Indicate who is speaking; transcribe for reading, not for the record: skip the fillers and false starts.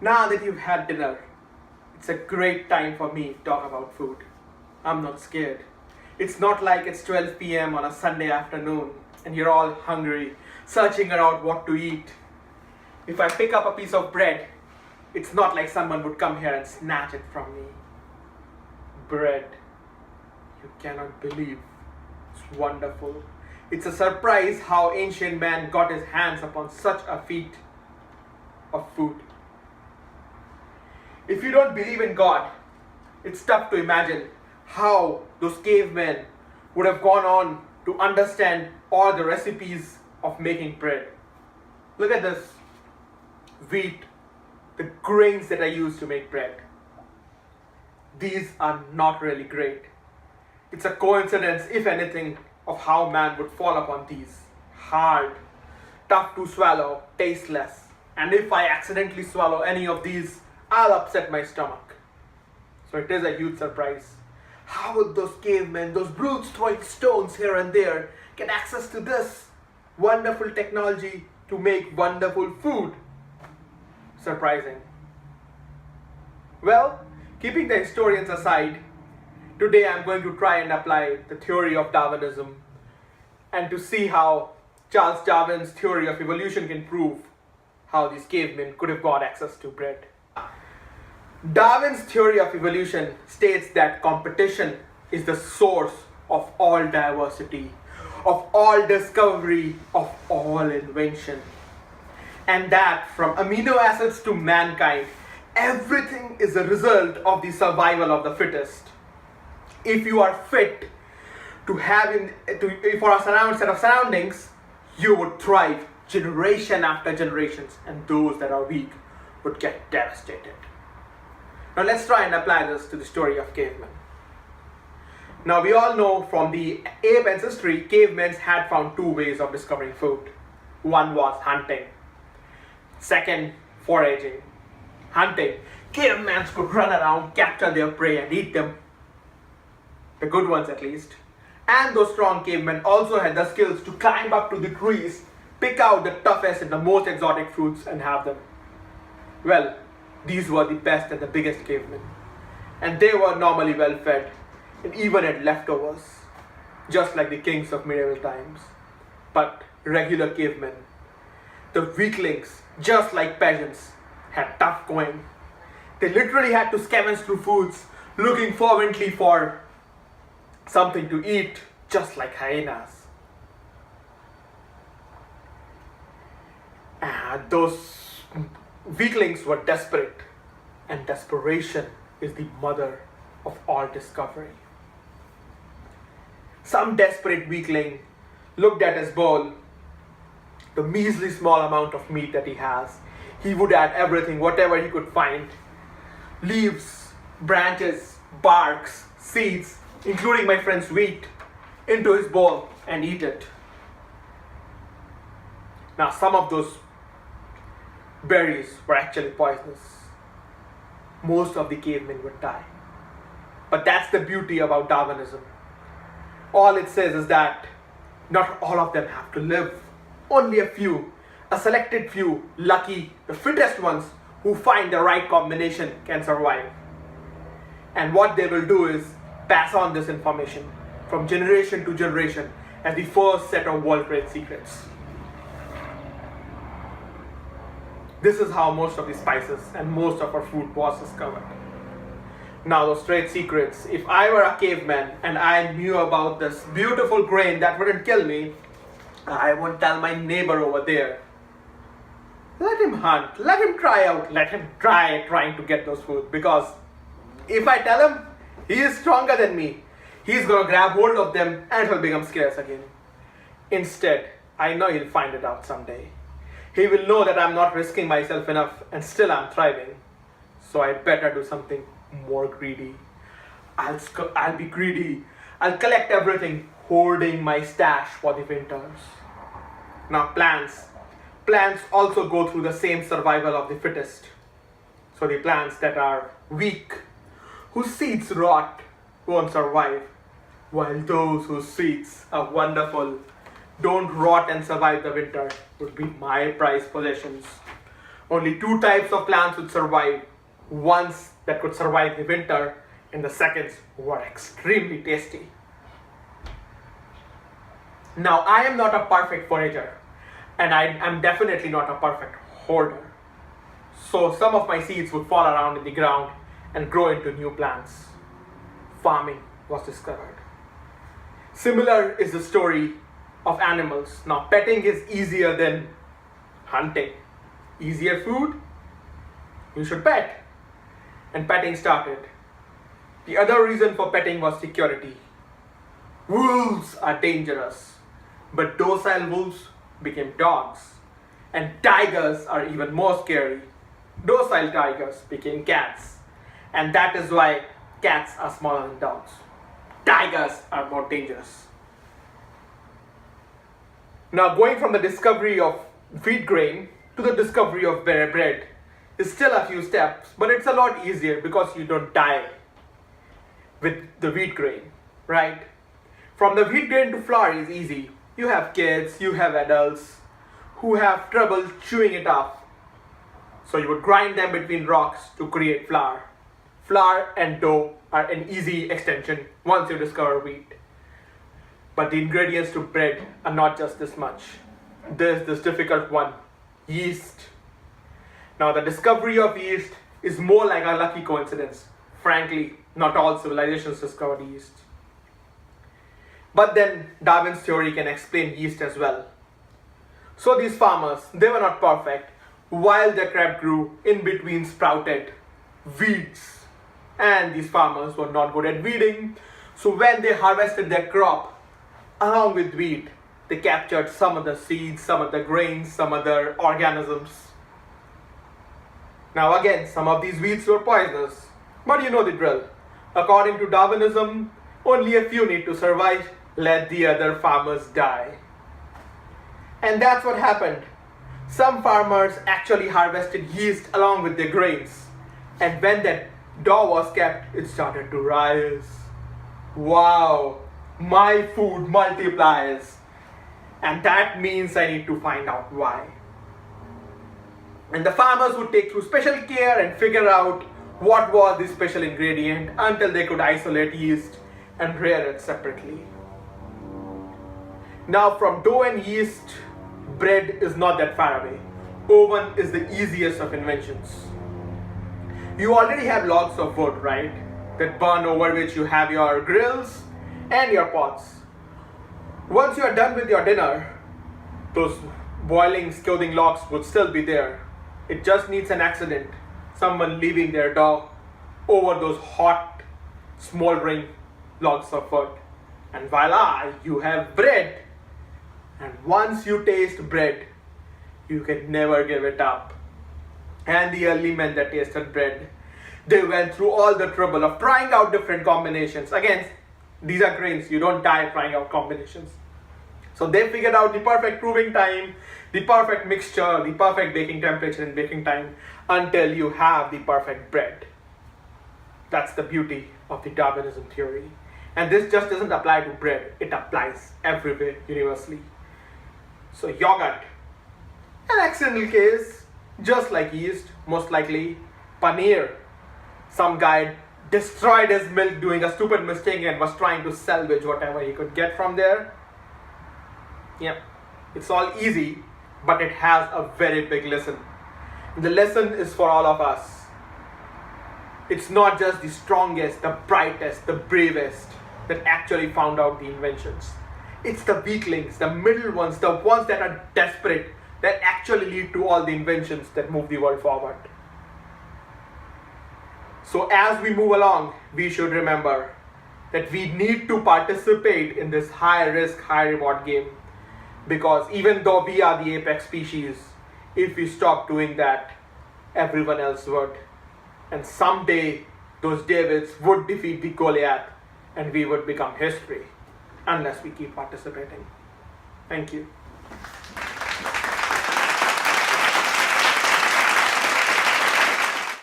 Speaker 1: Now that you've had dinner, it's a great time for me to talk about food. I'm not scared. It's not like it's 12 p.m. on a Sunday afternoon and you're all hungry, searching around what to eat. If I pick up a piece of bread, it's not like someone would come here and snatch it from me. Bread. You cannot believe. It's wonderful. It's a surprise how ancient man got his hands upon such a feat of food. If you don't believe in God, it's tough to imagine how those cavemen would have gone on to understand all the recipes of making bread. Look at this wheat, the grains that I use to make bread. These are not really great. It's a coincidence, if anything, of how man would fall upon these. Hard, tough to swallow, tasteless. And if I accidentally swallow any of these, I'll upset my stomach. So it is a huge surprise. How would those cavemen, those brutes throwing stones here and there, get access to this wonderful technology to make wonderful food? Surprising. Well, keeping the historians aside, today I'm going to try and apply the theory of Darwinism and to see how Charles Darwin's theory of evolution can prove how these cavemen could have got access to bread. Darwin's theory of evolution states that competition is the source of all diversity, of all discovery, of all invention. And that from amino acids to mankind, everything is a result of the survival of the fittest. If you are fit for a set of surroundings, you would thrive generation after generations, and those that are weak would get devastated. Now let's try and apply this to the story of cavemen. Now we all know from the ape ancestry, cavemen had found two ways of discovering food. One was hunting. Second, foraging. Hunting. Cavemen could run around, capture their prey and eat them. The good ones at least. And those strong cavemen also had the skills to climb up to the trees, pick out the toughest and the most exotic fruits and have them. Well, these were the best and the biggest cavemen. And they were normally well fed and even had leftovers, just like the kings of medieval times. But regular cavemen, the weaklings, just like peasants, had tough going. They literally had to scavenge through foods, looking fervently for something to eat, just like hyenas. And those weaklings were desperate, and desperation is the mother of all discovery. Some desperate weakling looked at his bowl, the measly small amount of meat that he has. He would add everything, whatever he could find, leaves, branches, barks, seeds, including my friend's wheat, into his bowl and eat it. Now some of those berries were actually poisonous. Most of the cavemen would die. But that's the beauty about Darwinism. All it says is that not all of them have to live. Only a few, a selected few, lucky, the fittest ones who find the right combination can survive. And what they will do is pass on this information from generation to generation as the first set of world trade secrets. This is how most of the spices and most of our food was discovered. Now those trade secrets, if I were a caveman and I knew about this beautiful grain that wouldn't kill me, I won't tell my neighbor over there. Let him hunt, let him try out, let him try trying to get those food, because if I tell him he is stronger than me, he's gonna grab hold of them and it will become scarce again. Instead, I know he'll find it out someday. He will know that I'm not risking myself enough and still I'm thriving. So I better do something more greedy. I'll be greedy. I'll collect everything, hoarding my stash for the winters. Now plants also go through the same survival of the fittest. So the plants that are weak, whose seeds rot, won't survive, while those whose seeds are wonderful, don't rot and survive the winter, would be my prized possessions. Only two types of plants would survive. Ones that could survive the winter, and the seconds were extremely tasty. Now, I am not a perfect forager, and I am definitely not a perfect hoarder. So some of my seeds would fall around in the ground and grow into new plants. Farming was discovered. Similar is the story of animals. Now, petting is easier than hunting. Easier food? You should pet. And petting started. The other reason for petting was security. Wolves are dangerous, but docile wolves became dogs. And tigers are even more scary. Docile tigers became cats. And that is why cats are smaller than dogs. Tigers are more dangerous. Now, going from the discovery of wheat grain to the discovery of bread is still a few steps, but it's a lot easier because you don't die with the wheat grain, right? From the wheat grain to flour is easy. You have kids, you have adults who have trouble chewing it up. So you would grind them between rocks to create flour. Flour and dough are an easy extension once you discover wheat. But the ingredients to bread are not just this much. There's this difficult one, yeast. Now, the discovery of yeast is more like a lucky coincidence. Frankly, not all civilizations discovered yeast. But then Darwin's theory can explain yeast as well. So these farmers, they were not perfect. While their crop grew, in between sprouted weeds. And these farmers were not good at weeding. So when they harvested their crop, along with wheat, they captured some of the seeds, some of the grains, some other organisms. Now again, some of these weeds were poisonous. But you know the drill. According to Darwinism, only a few need to survive. Let the other farmers die. And that's what happened. Some farmers actually harvested yeast along with their grains. And when that dough was kept, it started to rise. Wow, my food multiplies. And that means I need to find out why. And the farmers would take through special care and figure out what was the special ingredient until they could isolate yeast and rear it separately. Now, from dough and yeast, bread is not that far away. Oven is the easiest of inventions. You already have logs of wood, right? That burn over which you have your grills and your pots. Once you are done with your dinner, those boiling, scothing logs would still be there. It just needs an accident. Someone leaving their dough over those hot, smoldering logs of wood. And voila, you have bread. And once you taste bread, you can never give it up. And the early men that tasted bread, they went through all the trouble of trying out different combinations. Again, these are grains, you don't die trying out combinations. So they figured out the perfect proving time, the perfect mixture, the perfect baking temperature and baking time until you have the perfect bread. That's the beauty of the Darwinism theory. And this just doesn't apply to bread, it applies everywhere universally. So yogurt, an accidental case, just like yeast, most likely paneer. Some guy destroyed his milk doing a stupid mistake and was trying to salvage whatever he could get from there. Yep, it's all easy, but it has a very big lesson. The lesson is for all of us. It's not just the strongest, the brightest, the bravest that actually found out the inventions. It's the weaklings, the middle ones, the ones that are desperate, that actually lead to all the inventions that move the world forward. So as we move along, we should remember that we need to participate in this high risk, high reward game. Because even though we are the apex species, if we stop doing that, everyone else would. And someday, those Davids would defeat the Goliath and we would become history, unless we keep participating. Thank you.